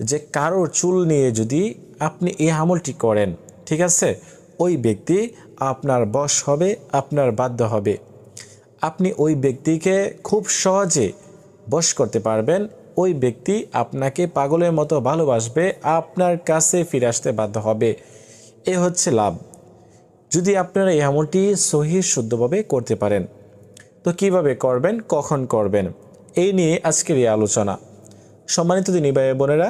যে কারোর চুল নিয়ে যদি আপনি এই আমলটি করেন, ঠিক আছে, ওই ব্যক্তি আপনার বশ হবে, আপনার বাধ্য হবে। আপনি ওই ব্যক্তিকে খুব সহজে বশ করতে পারবেন। ওই ব্যক্তি আপনাকে পাগলের মতো ভালোবাসবে, আপনার কাছে ফিরে আসতে বাধ্য হবে। এ হচ্ছে লাভ, যদি আপনারা এই আমলটি সহিহ শুদ্ধভাবে করতে পারেন। তো কিভাবে করবেন, কখন করবেন, এই নিয়ে আজকের এই আলোচনা। সম্মানিত দিনী ভাই বোনেরা,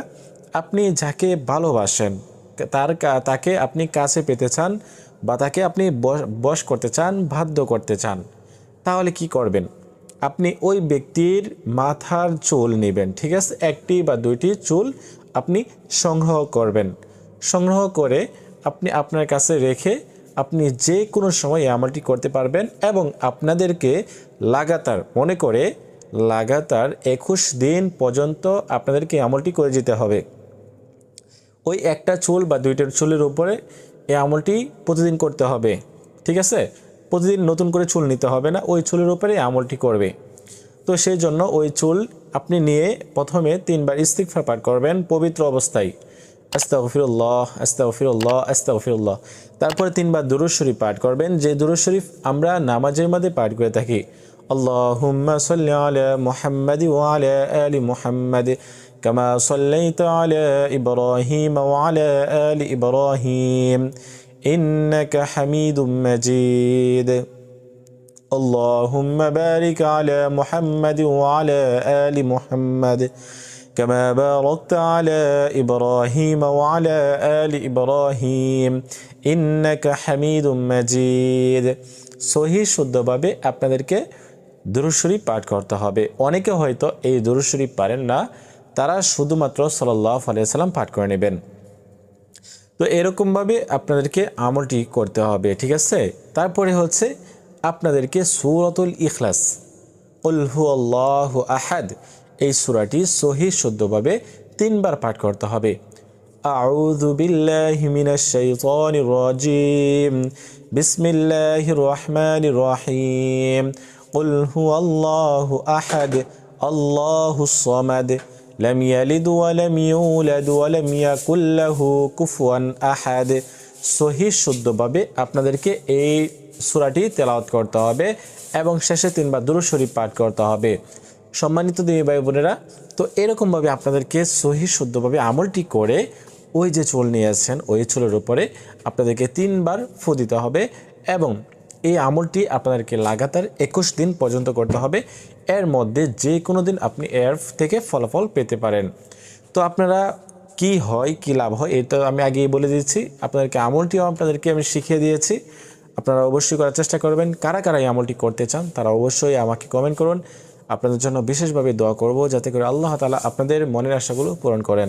আপনি যাকে ভালোবাসেন, তাকে আপনি কাছে পেতে চান বা তাকে আপনি বশ করতে চান, বাধ্য করতে চান, তাহলে কি করবেন? আপনি ওই ব্যক্তির মাথার চুল নেবেন, ঠিক আছে, একটি বা দুইটি চুল আপনি সংগ্রহ করবেন। সংগ্রহ করে আপনি আপনার কাছে রেখে আপনি যে কোনো সময় এই আমলটি করতে পারবেন এবং আপনাদেরকে লাগাতার মনে করে লাগাতার 21 দিন পর্যন্ত আপনাদেরকে আমলটি করে যেতে হবে। ওই একটা চুল বা দুইটা চুলের উপরে এই আমলটি প্রতিদিন করতে হবে, ঠিক আছে। প্রতিদিন নতুন করে চুল নিতে হবে না, ওই চুলের উপরে আমলটি করবে। তো সেই জন্য ওই চুল আপনি নিয়ে প্রথমে 3 বার ইস্তিগফার পাঠ করবেন পবিত্র অবস্থায়, আস্তাগফিরুল্লাহ আস্তাগফিরুল্লাহ আস্তাগফিরুল্লাহ। তারপরে 3 বার দুরূদ শরীফ পাঠ করবেন, যে দুরূদ শরীফ আমরা নামাজের মধ্যে পাঠ করে থাকি। আল্লাহুম্মা সাল্লি আলা মুহাম্মাদি ওয়া আলা আলি মুহাম্মাদ কামা সাল্লাইতা আলা ইব্রাহিম ওয়া আলা আলি ইব্রাহিম ইন্নাকা হামিদুম মাজিদ। اللهم بارك على محمد وعلى آل محمد كما باركت على إبراهيم وعلى آل إبراهيم إنك حميد مجيد। সহিহ শুদ্ধভাবে আপনাদেরকে দুরূদ শরীফ পাঠ করতে হবে। অনেকে হয়তো এই দুরূদ শরীফ পারেন না, তারা শুধুমাত্র সাল্লাল্লাহু আলাইহি ওয়াসাল্লাম পাঠ করে নেবেন। তো এরকমভাবে আপনাদেরকে আমলটি করতে হবে, ঠিক আছে। তারপরে হচ্ছে আপনাদেরকে সূরাতুল ইখলাস, কুল হুয়াল্লাহু আহাদ, এই সূরাটি সহিহ শুদ্ধভাবে 3 বার পাঠ করতে হবে। আউযু বিল্লাহি মিনাশ শাইতানির রাজিম, বিসমিল্লাহির রহমানির রহিম, কুল হুয়াল্লাহু আহাদ, আল্লাহুস সামাদ, লাম ইয়ালিদ ওয়া লাম ইউলাদ ওয়া লাম ইয়াকুল লাহু কুফুয়ান আহাদ। সহিহ শুদ্ধভাবে আপনাদেরকে এই সূরাটি তেলাওয়াত করতে হবে এবং শেষে 3 বার দুরূদ শরীফ পাঠ করতে হবে। সম্মানিত দিনী ভাই বোনেরা, তো এরকমভাবে আপনাদেরকে সহিহ শুদ্ধভাবে আমলটি করে ওই যে চুল নিয়েছেন ওই চুলের উপরে আপনাদেরকে 3 বার ফু দিতে হবে এবং এই আমলটি আপনাদেরকে লাগাতার 21 দিন পর্যন্ত করতে হবে। এর মধ্যে যে কোনো দিন আপনি এর থেকে ফলাফল পেতে পারেন। তো আপনারা কি হয়, কি লাভ হয়, এটা আমি আগেই বলে দিয়েছি। আপনাদেরকে আমলটিও আপনাদেরকে আমি শিখিয়ে দিয়েছি। আপনারা অবশ্যই করার চেষ্টা করবেন। কারা কারা এই আমলটি করতে চান তারা অবশ্যই আমাকে কমেন্ট করুন। আপনাদের জন্য বিশেষভাবে দোয়া করব যাতে করে আল্লাহ তাআলা আপনাদের মনের আশাগুলো পূরণ করেন।